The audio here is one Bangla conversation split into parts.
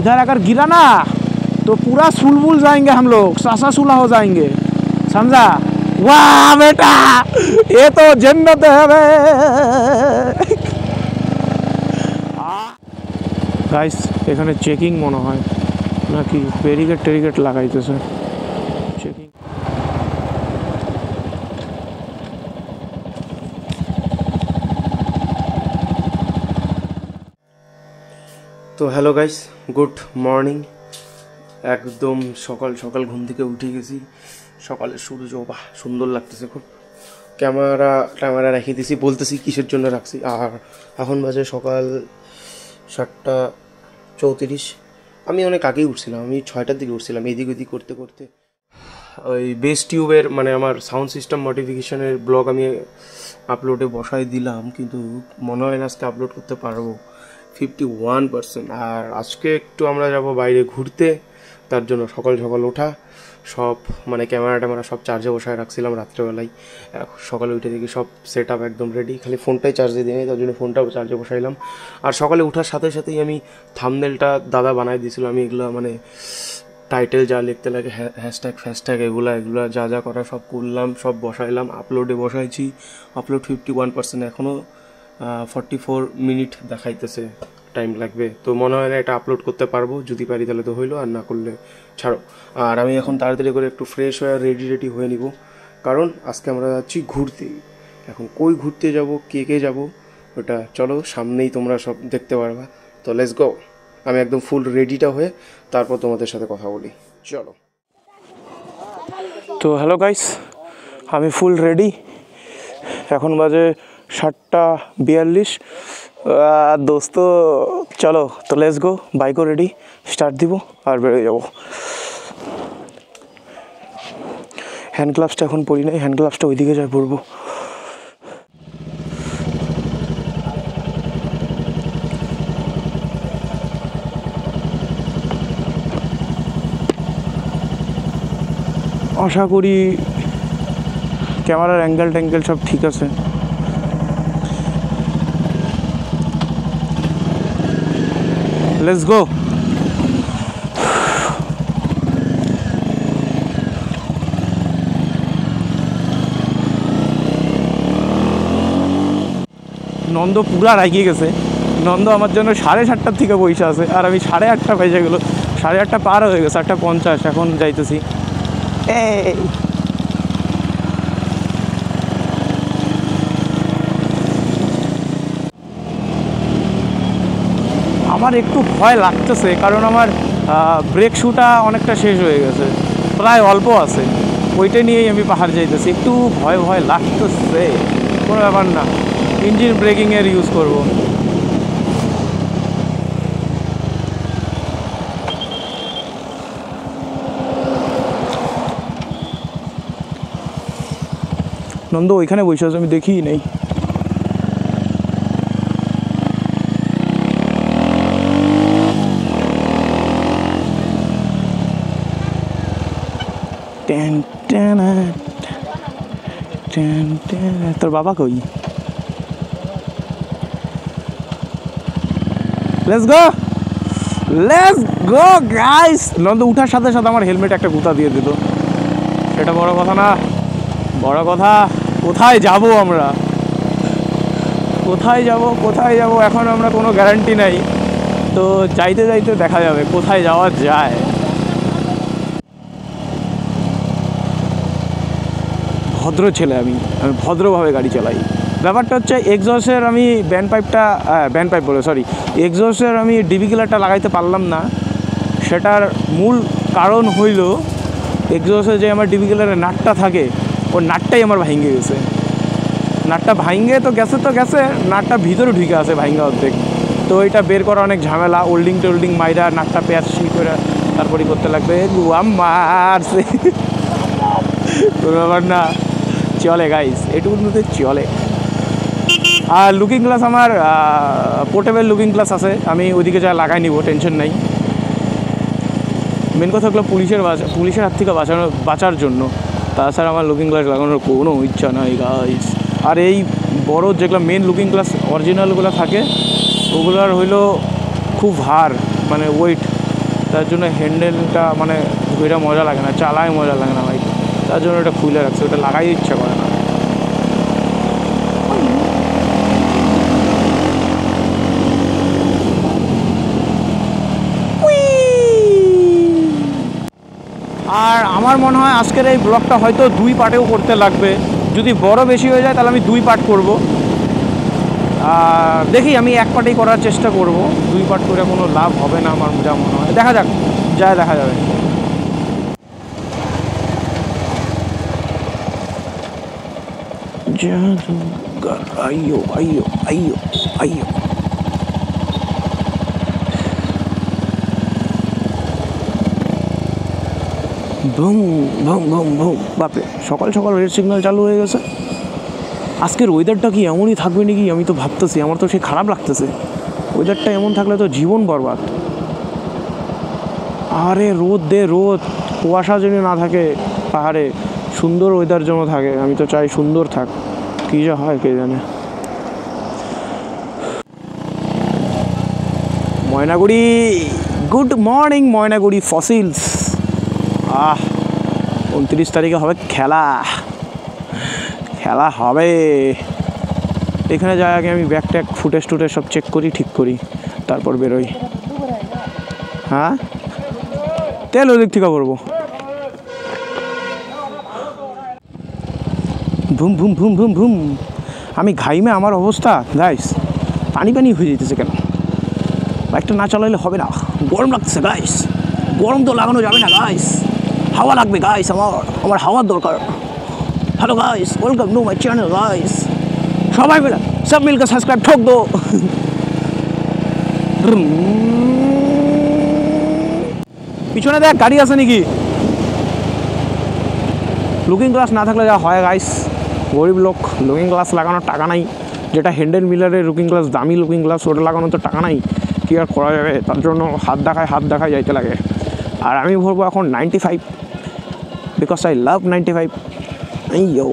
इधर अगर गिरा ना तो पूरा सुलबुल जाएंगे हम लोग, सासा सुला हो जाएंगे, समझा? वाह बेटा, ये तो जन्नत है बे। गाइस এখানে চেকিং মনে হয় নাকি ব্যারিকেড টেরিকেড লাগাইতেছে, চেকিং। তো হ্যালো গাইস, গুড মর্নিং। একদম সকাল সকাল ঘুম থেকে উঠে গেছি। সকালের সূর্য বাহ সুন্দর লাগতেছে খুব। ক্যামেরা রেখে দিয়েছি, বলতেছি কিসের জন্য রাখছি। আর এখন বাজে সকাল 7:34। আমি অনেক আগেই উঠছিলাম, আমি 6টার দিকে উঠছিলাম। এদিক ওদিক করতে করতে ওই বেস টিউবের মানে আমার সাউন্ড সিস্টেম মডিফিকেশনের ব্লগ আমি আপলোডে বসাই দিলাম, কিন্তু মনে হয় না আজকে আপলোড করতে পারবো 51%। আর আজকে একটু আমরা যাব বাইরে ঘুরতে, তার জন্য সকাল সকাল ওঠা। সব মানে ক্যামেরা সব চার্জে বসায় রাখছিলাম রাত্রেবেলায়। সকালে উঠে দেখি সব সেট আপ একদম রেডি, খালি ফোনটাই চার্জে দিয়ে নেই, তার জন্য ফোনটাও চার্জে বসাইলাম। আর সকালে ওঠার সাথে সাথেই আমি থাম্বনেলটা দাদা বানাই দিয়েছিল। আমি এগুলো মানে টাইটেল যা লিখতে লাগে, হ্যাশট্যাগ ফ্যাশট্যাগ এগুলা যা যা করা সব করলাম, সব বসাইলাম, আপলোডে বসাইছি। আপলোড 51%, এখনও 44 মিনিট দেখাইতেছে, টাইম লাগবে। তো মনে হয় না এটা আপলোড করতে পারবো, যদি পারি তাহলে তো হইলো, আর না করলে ছাড়ো। আর আমি এখন তাড়াতাড়ি করে একটু ফ্রেশ হয়ে রেডি হয়ে নিব, কারণ আজকে আমরা যাচ্ছি ঘুরতে। এখন কই ঘুরতে যাব, কে যাব, ওটা চলো সামনেই তোমরা সব দেখতে পারবা। তো লেটস গো। আমি একদম ফুল রেডিটা হয়ে তারপর তোমাদের সাথে কথা বলি, চলো। তো হ্যালো গাইস, আমি ফুল রেডি। এখন বাজে 7:42। দোস্ত চলো, তো লেটস গো। বাইকও রেডি, স্টার্ট দিব আর বেরোয় যাবো। হ্যান্ড গ্লাভসটা এখন পরি নাই, হ্যান্ড গ্লাভসটা ওইদিকে যাই পরবো। আশা করি ক্যামেরার অ্যাঙ্গেল ট্যাঙ্গেল সব ঠিক আছে। Let's go. নন্দ পুরা রাগিয়ে গেছে। নন্দ আমার জন্য 7:30 থেকে বসে আছে, আর আমি 8:30 বেজে গেলো, 8:30 পার হয়ে গেছে, 8:50। এখন যাইতেছি। আমার একটু ভয় লাগতেছে, কারণ আমার ব্রেক শুটা অনেকটা শেষ হয়ে গেছে, প্রায় অল্প আছে। ওইটা নিয়েই আমি পাহাড় যাইতেছি, একটু ভয় লাগতেছে। কোনো ব্যাপার না, ইঞ্জিন ব্রেকিংয়ের ইউজ করব। নন্দ ওইখানে বসে আছে, আমি দেখিই নেই। তোর বাবা কই? Let's go guys. নন্দ উঠার সাথে সাথে আমার হেলমেট একটা গুতা দিয়ে দিত, সেটা বড় কথা না। বড় কথা কোথায় যাব আমরা, কোথায় যাব এখন আমরা কোনো গ্যারান্টি নাই। তো যাইতে দেখা যাবে কোথায় যাওয়া যায়। ভদ্র ছেলে, আমি ভদ্রভাবে গাড়ি চালাই। ব্যাপারটা হচ্ছে এক্সজস্টের আমি এক্সজস্টের আমি ডিবি কিলারটা লাগাইতে পারলাম না। সেটার মূল কারণ হইল এক্সজস্টে যে আমার ডিবি কিলারের নাটটা থাকে, ওর নাটটাই আমার ভাঙে গেছে। নাটটা ভাঙে তো গেছে, নাটটা ভিতরে ঢুকে আছে ভাঙা অর্ধেক। তো এটা বের করা অনেক ঝামেলা, ওল্ডিং মাইরা নাটটা প্যাঁচি করে তারপরে করতে লাগবে। গুয়াম মারছে, কোনো ব্যাপার না, চলে গাইস, এটুকুর মধ্যে চলে। আর লুকিং গ্লাস আমার পোর্টেবল লুকিং গ্লাস আছে, আমি ওইদিকে যা লাগাই নিব, টেনশন নাই। মেন কথা হলো পুলিশের হাত থেকে বাঁচার জন্য। তাছাড়া আমার লুকিং গ্লাস লাগানোর কোনো ইচ্ছা নাই গাইস। আর এই বড় যেগুলো মেন লুকিং গ্লাস অরিজিনালগুলো থাকে, ওগুলোর হইলো খুব ভার, মানে ওয়েট তার জন্য হ্যান্ডেলটা মানে ওইটা মজা লাগে না, চালায় মজা লাগে না বাইক, তার জন্য ওটা খুলে রাখছে, ওটা লাগাই ইচ্ছা করে না। আর আমার মনে হয় আজকের এই ব্লগটা হয়তো 2 পার্টেও করতে লাগবে, যদি বড় বেশি হয়ে যায় তাহলে আমি 2 পার্ট করব। দেখি আমি 1 পার্টেই করার চেষ্টা করব, 2 পার্ট করে কোনো লাভ হবে না আমার যা মনে হয়, দেখা যাক, যা দেখা যাবে। আইয়ো আইয়ো আইয়ো আইয়ো, বুম বুম বুম বুম। বাপরে, সকাল সকাল রেড সিগন্যাল চালু হয়ে গেছে। আজকের ওয়েদারটা কি এমনই থাকবে নাকি আমি তো ভাবতেছি, আমার তো সে খারাপ লাগতেছে। ওয়েদারটা এমন থাকলে তো জীবন বরবাদ। আরে রোদ দে রোদ, কুয়াশা যেন না থাকে পাহাড়ে, সুন্দর ওয়েদার যেন থাকে। আমি তো চাই সুন্দর থাক, কী যা হয় কে জানে। Maynaguri, good morning Maynaguri fossils. 29 তারিখে হবে খেলা, খেলা হবে। এখানে যাই আগে আমি ব্যাগ ট্যাগ ফুটেজ টুটেজ সব চেক করি, ঠিক করি, তারপর বেরোই। হ্যাঁ, তেল ওই দিক থেকে করবো। ভুম ভুম ভুম ভুম ভুম। আমি ঘাইমে আমার অবস্থা গাইস, পানি পানি হয়ে যেতেছে কেন? বাইকটা না চালাইলে হবে না, গরম লাগতেছে গাইস। গরম তো লাগানো যাবে না গাইস, হাওয়া লাগবে গাইস, আমার হাওয়ার দরকার। Hello guys, welcome to my channel guys. সবাই মিলে সব মিলকে সাবস্ক্রাইব ঠোক দো। পিছনে দেখ গাড়ি আছে নাকি? লুকিং গ্লাস না থাকলে যা হয় গাইস, গরিব লোক, লুকিং গ্লাস লাগানোর টাকা নাই। যেটা হ্যান্ডেল মিলারের লুকিং গ্লাস, দামি লুকিং গ্লাস, ওটা লাগানোর তো টাকা নাই। কী আর করা যাবে, তার জন্য হাত দেখায় যাইতে লাগে। আর আমি ভরবো এখন 95, বিকজ আই লাভ 95। ইয়ো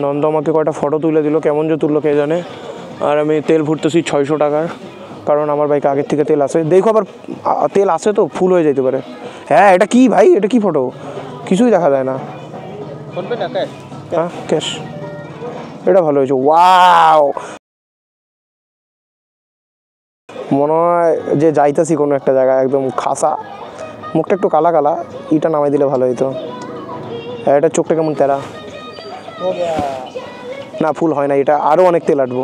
নন্দ আমাকে কয়টা ফটো তুলে দিল, কেমন যে তুললো কে জানে। আর আমি তেল ভরতেছি 600 টাকার, কারণ আমার বাইকে আগের থেকে তেল আছে। দেখো আবার তেল আছে তো ফুল হয়ে যেতে পারে। হ্যাঁ, এটা কি ভাই, এটা কি ফটো? কিছুই দেখা যায় না। হ্যাঁ, ক্যাশ। এটা ভালো হয়েছে, ওয়াও। মনে হয় যে যাইতেছি কোনো একটা জায়গায়, একদম খাসা। মুখটা একটু কালা কালা, ইটা নামাই দিলে ভালো হইতো। হ্যাঁ, এটা চোখটা কেমন তেরা, না ফুল হয় না, এটা আরও অনেক তেল আটবো।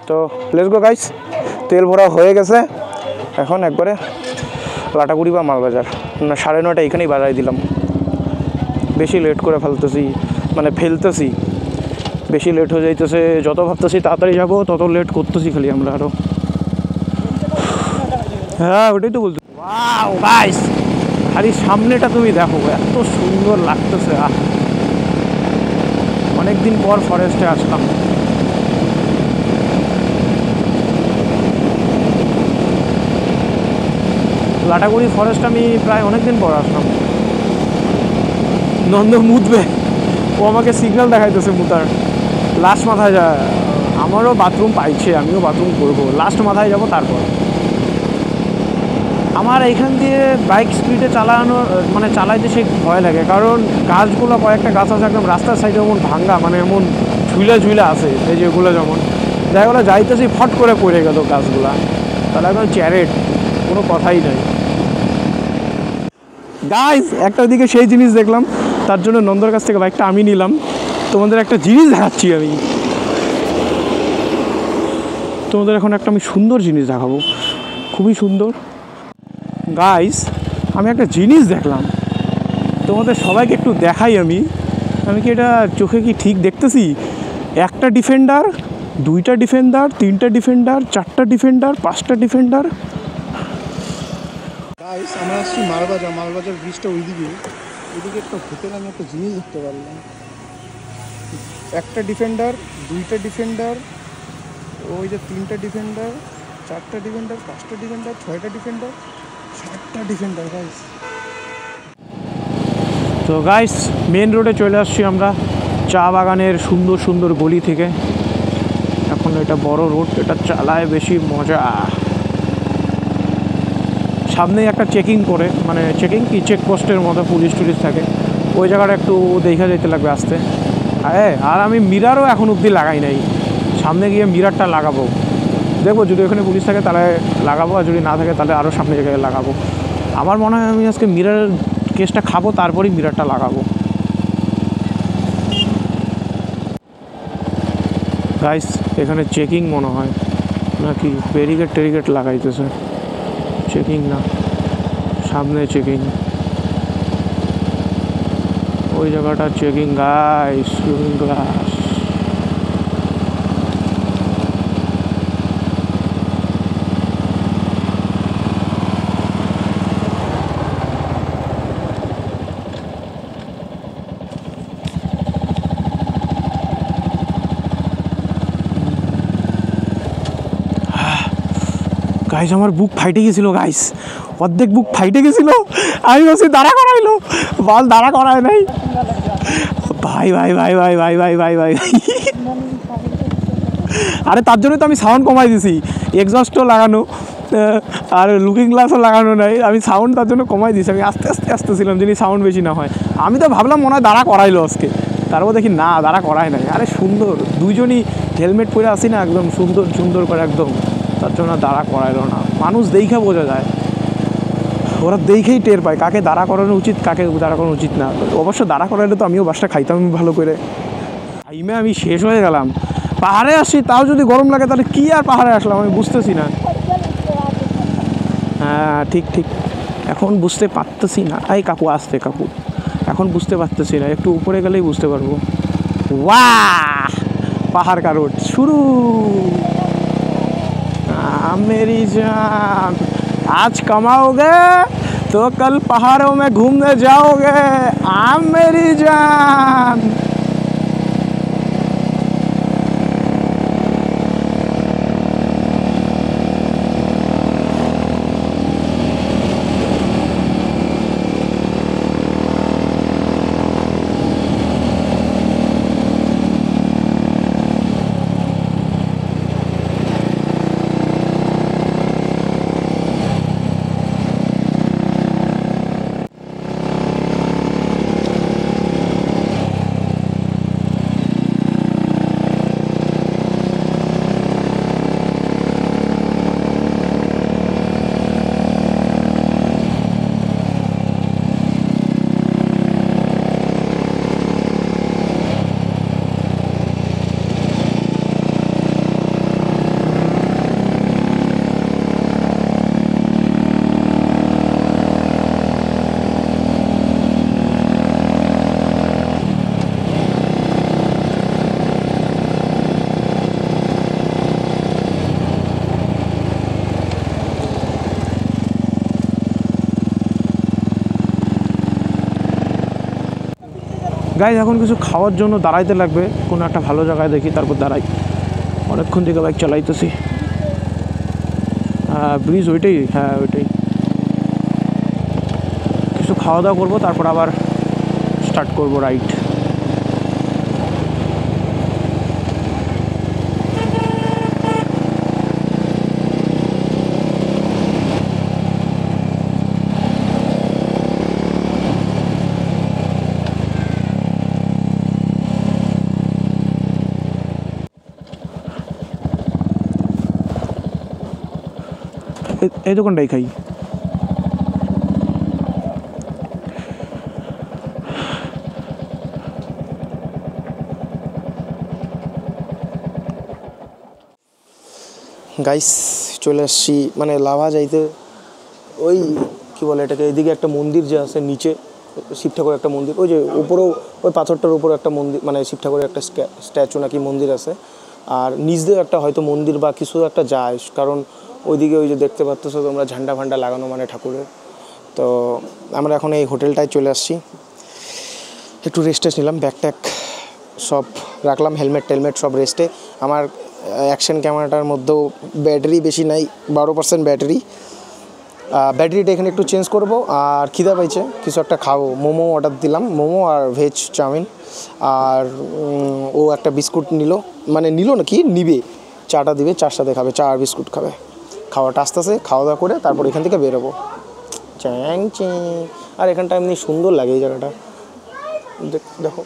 তো লেটস গো গাইস, তেল ভরা হয়ে গেছে। এখন একবারে লাটাগুড়ি বা মালবাজার, না 9:30 এখানেই বাজাই দিলাম। বেশি লেট করে ফেলতেছি, বেশি লেট হয়ে যাইতেছে। যত ভাবতেছি তাড়াতাড়ি যাবো, তত লেট করতেছি খালি আমরা আরও। হ্যাঁ, ওটাই তো বলতে। ওয়াও গাইস, খালি সামনেটা তুমি দেখো, এত সুন্দর লাগতেছে। অনেকদিন পর ফরেস্টে আসলাম। লাটাগুড়ি ফরেস্ট আমি প্রায় অনেকদিন পর আসলাম। নন্দ মুতবে, ও আমাকে সিগন্যাল দেখাইতেছে মুতার। লাস্ট মাথায় যায়, আমারও বাথরুম পাইছে, আমিও বাথরুম করবো। লাস্ট মাথায় যাব তারপর। আমার এইখান দিয়ে বাইক স্পিডে চালাইতে সে ভয় লাগে, কারণ গাছগুলো, কয়েকটা গাছ আছে একদম রাস্তার সাইডে এমন ভাঙ্গা, এমন ঝুলে আছে। এই যেগুলো যেমন জায়গাগুলো যাইতেছি ফট করে পড়ে গেল গাছগুলা, তাহলে একদম চ্যারেট, কোনো কথাই নাই। গাইস, একটা দিকে সেই জিনিস দেখলাম, তার জন্য নন্দর কাছ থেকে বাইকটা আমি নিলাম। তোমাদের একটা জিনিস দেখাচ্ছি আমি, তোমাদের এখন একটা আমি সুন্দর জিনিস দেখাবো, খুবই সুন্দর। গাইস, আমি একটা জিনিস দেখলাম, তোমাদের সবাইকে একটু দেখাই। আমি কি এটা চোখে কি ঠিক দেখতেছি? একটা ডিফেন্ডার, 2টা ডিফেন্ডার, 3টা ডিফেন্ডার, 4টা ডিফেন্ডার, 5টা ডিফেন্ডার। গাইস, আমরা আসছি মালবাজার ব্রিজটা ওইদিকে একটা হোটেল, আমি একটা জিনিস দেখতে পারলাম। একটা ডিফেন্ডার, 2টা ডিফেন্ডার, ওই যে 3টা ডিফেন্ডার, 4টা ডিফেন্ডার, 5টা ডিফেন্ডার, 6টা ডিফেন্ডার, 7টা ডিফেন্ডার গাইস। তো গাইস, মেন রোডে চলে আসছি আমরা, চা বাগানের সুন্দর সুন্দর গলি থেকে। এখন এটা বড় রোড, এটা চালায় বেশি মজা। সামনেই একটা চেকিং করে, মানে চেকিং কি চেকপোস্টের মতো পুলিশ টুলিশ থাকে, ওই জায়গাটা একটু দেখা যেতে লাগবে আসতে। হ্যাঁ, আর আমি মিরারও এখন অবধি লাগাই নাই, সামনে গিয়ে মিরারটা লাগাবো, দেখবো যদি ওখানে পুলিশ থাকে তাহলে লাগাবো, আর যদি না থাকে তাহলে আরও সামনে জায়গায় লাগাবো। আমার মনে হয় আমি আজকে মিরারের কেসটা খাবো, তারপরেই মিরারটা লাগাবো। গাইস এখানে চেকিং মনে হয় নাকি ব্যারিকেড টেরিকেড লাগাইতেছে, চেকিং না, সামনে চেকিং, ওই জায়গাটা checking guys, looking glass. Guys আমার বুক ফাইটে গেছিলো গাইস, অর্ধেক বুক ফাইটে গেছিলো, আমি বলছি দাঁড়া করাইলো, বল দাঁড়া করায় নাই, ভাই ভাই ভাই ভাই ভাই ভাই ভাই ভাই আরে তার জন্য তো আমি সাউন্ড কমাই দিছি, এক্সস্টও লাগানো আর লুকিং গ্লাসও লাগানো নাই, আমি সাউন্ড তার জন্য কমাই দিছি, আমি আস্তে আস্তে আসতেছিলাম যিনি সাউন্ড বেশি না হয়। আমি তো ভাবলাম মনে হয় দাঁড়া করাইলো আজকে, তারপর দেখি না দাঁড়া করায় নাই। আরে সুন্দর, দুইজনই হেলমেট পরে আসি না, একদম সুন্দর সুন্দর করে একদম, তার জন্য দাঁড়া করাইলো না। মানুষ দেখে বোঝা যায়, ওরা দেখেই টের পায় কাকে দাঁড়া করানো উচিত, কাকে দাঁড়া করানো উচিত না। অবশ্য দাঁড়া করাইলে তো আমিও বাসটা খাইতাম ভালো করে। টাইমে আমি শেষ হয়ে গেলাম, পাহাড়ে আসি তাও যদি গরম লাগে তাহলে কী আর পাহাড়ে আসলাম আমি বুঝতেছি না। হ্যাঁ ঠিক ঠিক, এখন বুঝতে পারতেছি না। এই কাকু আসতে কাকু, এখন বুঝতে পারতেছি না, একটু উপরে গেলেই বুঝতে পারবো। वाह पहाड़ का रोड शुरू। मेरी जान आज कमाओगे तो कल पहाड़ों में घूमने जाओगे। मेरी जान গাইজ এখন কিছু খাওয়ার জন্য দাঁড়াইতে লাগবে, কোনো একটা ভালো জায়গায় দেখি তারপর দাঁড়াই। অনেকক্ষণ থেকে বাইক চালাইতেছি। ব্রিজ ওইটাই, হ্যাঁ ওইটাই। কিছু খাওয়া দাওয়া করবো তারপর আবার স্টার্ট করবো রাইড। এই দোকানটাই খাই। গাইস চলে আসছি মানে লাভা যাইতে, ওই কি বলে এটাকে, এদিকে একটা মন্দির যে আছে নিচে, শিব ঠাকুরের একটা মন্দির, ওই যে উপরেও ওই পাথরটার উপরে একটা মন্দির, মানে শিব ঠাকুরের একটা স্ট্যাচু নাকি মন্দির আছে, আর নিচ দিয়ে একটা হয়তো মন্দির বা কিছু একটা যায়, কারণ ওইদিকে ওই যে দেখতে পাচ্ছ তোমরা ঝান্ডা ফান্ডা লাগানো মানে ঠাকুরের। তো আমরা এখন এই হোটেলটায় চলে আসছি, একটু রেস্টে নিলাম, ব্যাগ ট্যাগ সব রাখলাম, হেলমেট টেলমেট সব রেস্টে। আমার অ্যাকশন ক্যামেরাটার মধ্যেও ব্যাটারি বেশি নাই, 12% ব্যাটারি। ব্যাটারিটা এখানে একটু চেঞ্জ করব। আর খিদা পাইছে, কিছু একটা খাবো, মোমো অর্ডার দিলাম, মোমো আর ভেজ চাউমিন। আর ও একটা বিস্কুট নিল, মানে নিল না কি নিবে, চাটা দিবে, চার সাথে খাবে, চা আর বিস্কুট খাবে। খাওয়াটা আস্তে আস্তে খাওয়া দাওয়া করে তারপর এখান থেকে বেরোবো। চ্যাং চ্যাং। আর এখানটা এমনি সুন্দর লাগে এই জায়গাটা, দেখো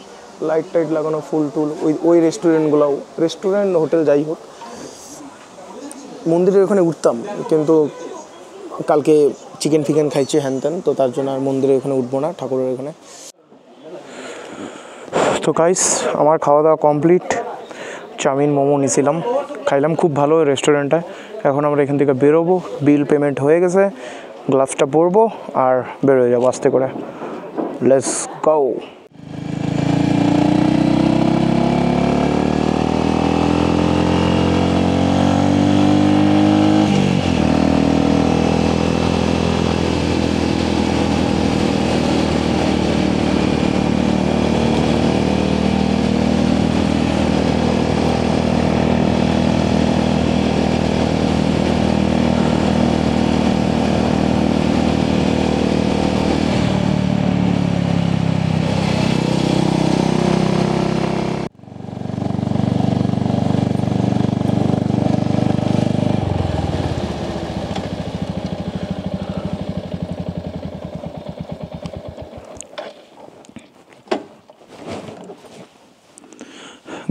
লাইট টাইট লাগানো, ফুল টুল, ওই রেস্টুরেন্টগুলোও, রেস্টুরেন্ট হোটেল যাই হোক। মন্দিরের ওখানে উঠতাম, কিন্তু কালকে চিকেন ফিকেন খাইছে হ্যান ত্যান, তো তার জন্য আর মন্দিরের ওখানে উঠবো না, ঠাকুরের ওখানে। তো গাইস আমার খাওয়া দাওয়া কমপ্লিট, চাউমিন মোমো নিয়েছিলাম, খাইলাম খুব ভালো রেস্টুরেন্টে। এখন আমরা এখান থেকে বেরোবো, বিল পেমেন্ট হয়ে গেছে, গ্লাভসটা পরবো আর বেরোয় যাবো আস্তে করে। Let's go.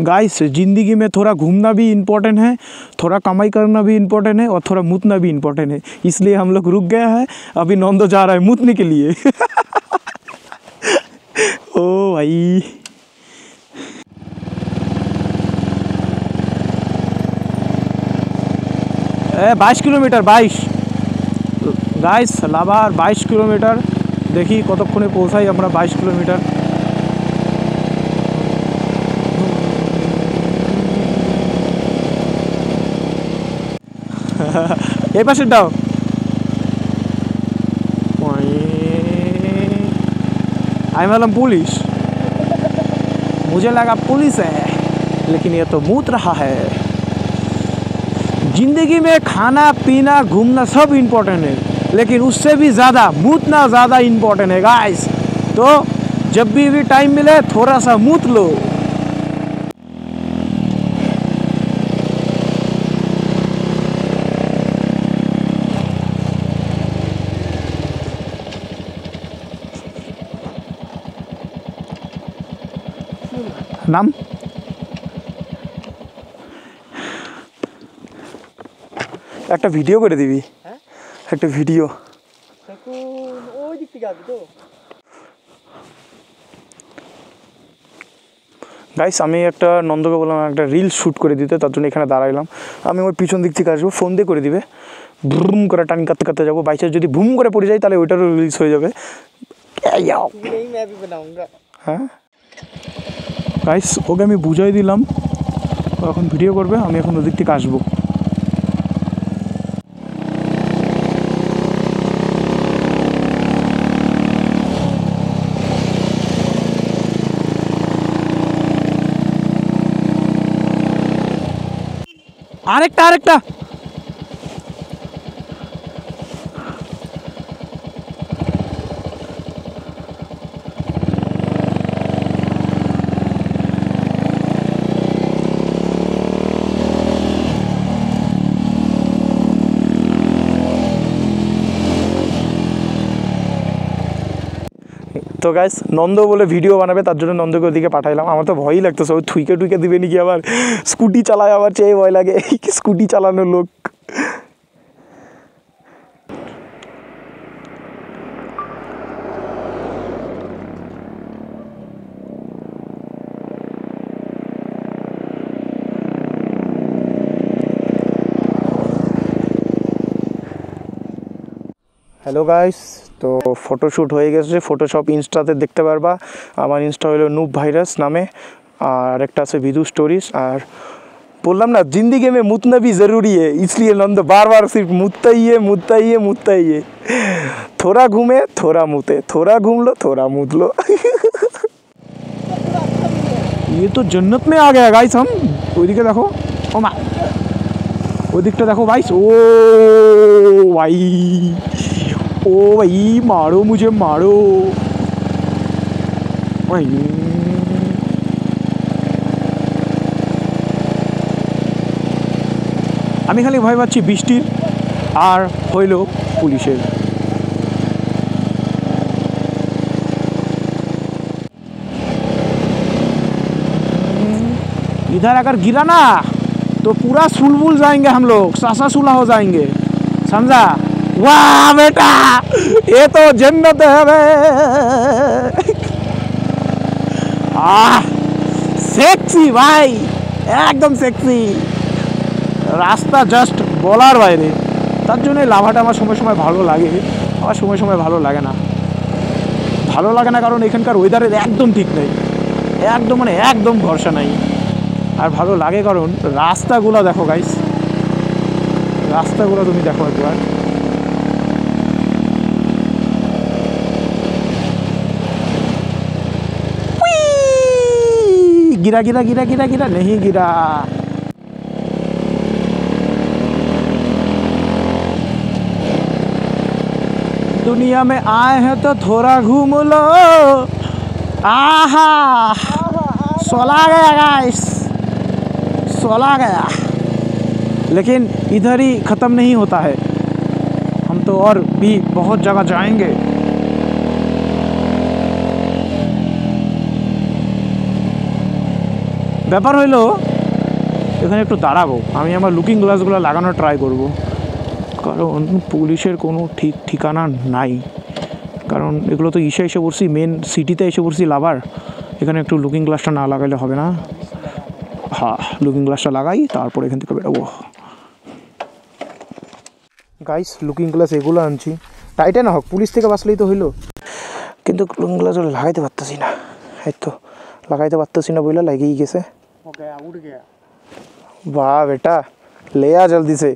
गाइस ज़िंदगी में थोड़ा घूमना भी इम्पोर्टेंट है, थोड़ा कमाई करना भी इम्पोर्टेंट है और थोड़ा मुतना भी इम्पोर्टेंट है, इसलिए हम लोग रुक गया है। अभी नंदो जा रहा है मुतने के लिए। ओ भाई 22 किलोमीटर 22 गाइस लाभार 22 किलोमीटर। देखी कतक्षणे पौঁছাই আমরা 22 किलोमीटर। এই পাশেরটাও आई मालूम पुलिस, मुझे लगा पुलिस है लेकिन ये तो मूत रहा है। ज़िंदगी में खाना पीना घूमना सब इम्पोर्टेंट है, लेकिन उससे भी ज़्यादा मूतना ज़्यादा इम्पोर्टेंट है गाइस। तो जब भी टाइम मिले थोड़ा सा मूत लो। নাম একটা ভিডিও করে দিবি, একটা ভিডিও। গাইস আমি একটা নন্দকে বললাম একটা রিল শ্যুট করে দিতে, তার জন্য এখানে দাঁড়াইলাম। আমি ওই পিছন দিক থেকে আসবো, ফোন দিয়ে করে দিবে, ভ্রুম করে টানি কাটতে কাটতে যাবো। বাইচার যদি ভুম করে পড়ে যায় তাহলে ওইটারও রিলস হয়ে যাবে। হ্যাঁ গাইস ওকে আমি বুঝাই দিলাম, ও এখন ভিডিও করবে, আমি এখন ওদিক থেকে আসবো। আরেকটা আরেকটা তো গাইস নন্দ বলে ভিডিও বানাবে, তার জন্য নন্দকে ওদিকে পাঠাইলাম। আমার তো ভয়ই লাগতেছে, ওই থুইকে টুইকে দিবে নাকি, আবার স্কুটি চালায়, আবার চেয়ে ভয় লাগে স্কুটি চালানোর লোক। হ্যালো গাইস, তো ফটোশ্যুট হয়ে গেছে, ফটোশপ ইনস্টাতে দেখতে পারবা। আমার ইনস্টা হলো নুব ভাইরাস নামে, আর একটা আছে ভিদু স্টোরিজ। আর বললাম না जिंदगी में मुतना भी ज़रूरी है, इसलिए नंद बार बार सिर्फ मुतता ही है, मुतता ही है, मुतता ही है। थोड़ा घूमे थोड़ा मुते, थोड़ा घूम लो थोड़ा मुत लो। ये तो जन्नत में आ गया गाइस हम। ওইদিকে দেখো, ও মা ওইদিকটা দেখো গাইস। ও ভাই, ओ भाई मारो मुझे मारो भाई। আমি খালি ভয় পাচ্ছি বৃষ্টির আর হইল পুলিশের। इधर अगर गिरा ना तो पूरा सुलबुल जाएंगे हम लोग, सासा सुला हो जाएंगे, समझा। वाह बेटा, ये तो जन्नत है बे। सेक्सी भाई, একদম সেক্সি রাস্তা, জাস্ট বলার বাইরে। তার জন্য লাভাটা আমার সময় সময় ভালো লাগে, আমার সময় সময় ভালো লাগে না। ভালো লাগে না কারণ এখানকার ওয়েদারের একদম ঠিক নেই, একদম মানে একদম ভরসা নাই। আর ভালো লাগে কারণ রাস্তাগুলো দেখো গাইস, রাস্তাগুলো তুমি দেখো একবার। गिरा गिरा गिरा गिरा गिरा नहीं गिरा। दुनिया में आए हैं तो थोड़ा घूम लो। आहा, सोला गया गाइस, सोला गया। लेकिन इधर ही ख़त्म नहीं होता है, हम तो और भी बहुत जगह जाएंगे। ব্যাপার হইলো এখানে একটু দাঁড়াবো, আমি আমার লুকিং গ্লাসগুলো লাগানোর ট্রাই করব, কারণ পুলিশের কোনো ঠিক ঠিকানা নাই। কারণ এগুলো তো এসে পড়ছি, মেন সিটিতে এসে পড়ছি লাভার, এখানে একটু লুকিং গ্লাসটা না লাগাইলে হবে না। হ্যাঁ, লুকিং গ্লাসটা লাগাই, তারপর এখান থেকে বেরোবো। গাইস, লুকিং গ্লাস এগুলো আনছি, টাইটে না হোক, পুলিশ থেকে বাঁচলেই তো হইলো। কিন্তু লুকিং গ্লাসগুলো লাগাইতে পারতেছি না, এই তো লাগাইতে পারতেছি না বইলা লাগেই গেছে। वाह बेटा, ले आ जल्दी से।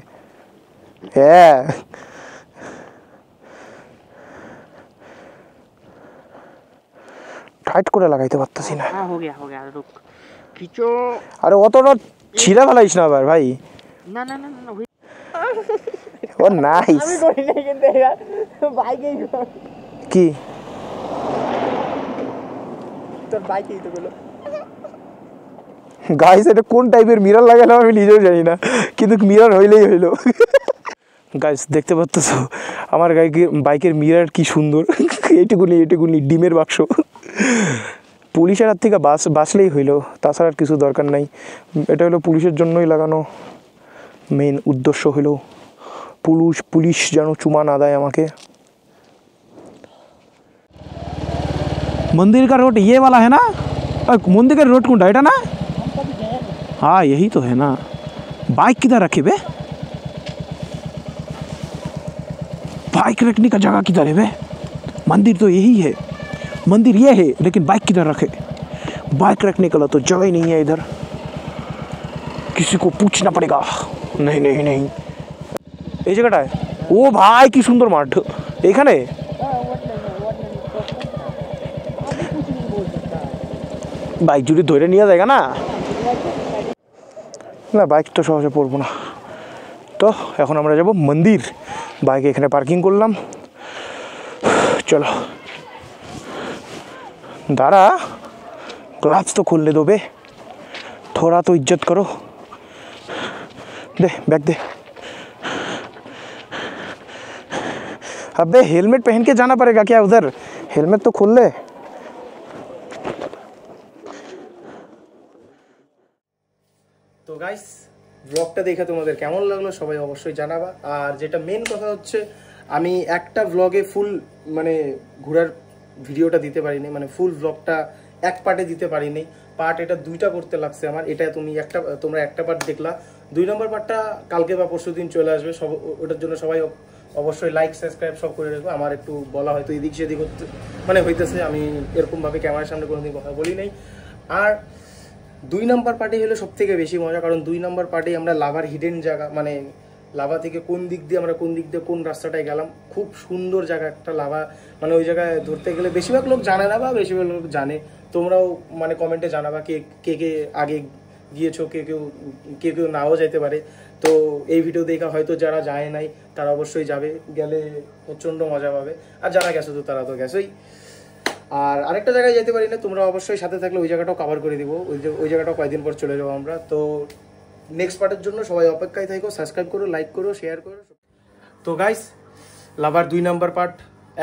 টাইট করে লাগাইতে পারতেছি না। হ্যাঁ, हो गया रुक खींचो। আরে অতটা ছিঁড়ে ফেলাইস না আবার ভাই। না না না না, ও নাইস। আমি করি নাই কিন্তু यार, বাইকেই কি তোর বাইকেই তো গেল। গাইস, এটা কোন টাইপের মিরর লাগালাম আমি নিজেও জানি না, কিন্তু মিরর হইলেই হইলো। গাইস, দেখতে পাচ্ছ আমার বাইকের মিরর কি সুন্দর, এইটুকুনি ডিমের বাক্স। পুলিশের হাত থেকে বাঁচলেই হইলো, তাছাড়া আর কিছু দরকার নাই। এটা হলো পুলিশের জন্যই লাগানো, মেন উদ্দেশ্য হলো পুলিশ যেন চুমা না দেয় আমাকে। मंदिर का रोड ये वाला है ना, मंदिर का रोड कौन है ना? हाँ यही तो है ना। बाइक किधर रखे बे? बाइक रखने का जगह किधर है बे? मंदिर तो यही है, मंदिर ये है, लेकिन बाइक किधर रखे? बाइक रखने का तो जगह ही नहीं है इधर, किसी को पूछना पड़ेगा। नहीं नहीं नहीं, এই জায়গাটায় ও ভাই কি সুন্দর মাঠ এখানে। বাইক যদি ধরে নিয়ে যায় না, না বাইক তো সহজে পড়বো না। তো এখন আমরা যাব মন্দির, বাইক এখানে পার্কিং করলাম। চলো দাঁড়া, ग्लव्स तो खोलने दो बे, थोड़ा तो इज्जत करो। दे बैग दे। अबे हेलमेट पहन के जाना पड़ेगा क्या उधर? हेलमेट तो खोल ले। তো গাইস, ব্লগটা দেখে তোমাদের কেমন লাগলো সবাই অবশ্যই জানাবা। আর যেটা মেন কথা হচ্ছে, আমি একটা ব্লগে ফুল মানে ঘোরার ভিডিওটা দিতে পারিনি, মানে ফুল ব্লগটা এক পার্টে দিতে পারিনি। পার্ট এটা দুইটা করতে লাগছে আমার। এটা তোমরা একটা পার্ট দেখলা, 2 নম্বর পার্টটা কালকে বা পরশুদিন চলে আসবে। সব ওটার জন্য সবাই অবশ্যই লাইক সাবস্ক্রাইব সব করে রাখবো। আমার একটু বলা হয়তো এদিক সেদিক মানে হইতেছে, আমি এরকমভাবে ক্যামেরার সামনে কোনোদিন কথা বলি নাই। আর 2 নম্বর পার্টি হলো সব থেকে বেশি মজা, কারণ 2 নম্বর পার্টি আমরা লাভার হিডেন জায়গা, মানে লাভা থেকে কোন দিক দিয়ে কোন রাস্তাটায় গেলাম, খুব সুন্দর জায়গা একটা লাভা। মানে ওই জায়গায় ধরতে গেলে বেশিরভাগ লোক জানে না, বা বেশিরভাগ লোক জানে। তোমরাও মানে কমেন্টে জানাবা কে কে আগে গিয়েছো, কেউ নাও যেতে পারে। তো এই ভিডিও দেখা হয়তো যারা যায় নাই তারা অবশ্যই যাবে, গেলে প্রচণ্ড মজা পাবে। আর যারা গেছো তো তারা তো গেছোই। আর আরেকটা জায়গায় যেতে পারি না, তোমরা অবশ্যই সাথে থাকলে ওই জায়গাটাও কভার করে দিব। ওই জায়গাটাও কয়েকদিন পর চলে যাবো আমরা। তো নেক্সট পার্টের জন্য সবাই অপেক্ষায় থাকো, সাবস্ক্রাইব করো, লাইক করো, শেয়ার করো। তো গাইস, লাভার 2 নম্বর পার্ট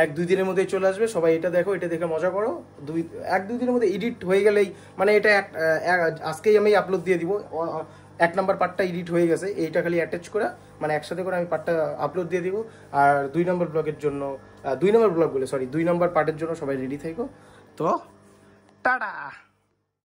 1-2 দিনের মধ্যেই চলে আসবে। সবাই এটা দেখো, এটা দেখে মজা করো। 1-2 দিনের মধ্যে এডিট হয়ে গেলেই, মানে এটা আজকেই আমি আপলোড দিয়ে দিব। 1 নাম্বার পার্টটা এডিট হয়ে গেছে, এইটা খালি অ্যাটাচ করে মানে একসাথে করে আমি পার্টটা আপলোড দিয়ে দিব। আর 2 নম্বর ব্লগের জন্য 2 নম্বর ব্লগ বলে সরি 2 নম্বর পার্টের জন্য সবাই রেডি থাকো। তো টাটা।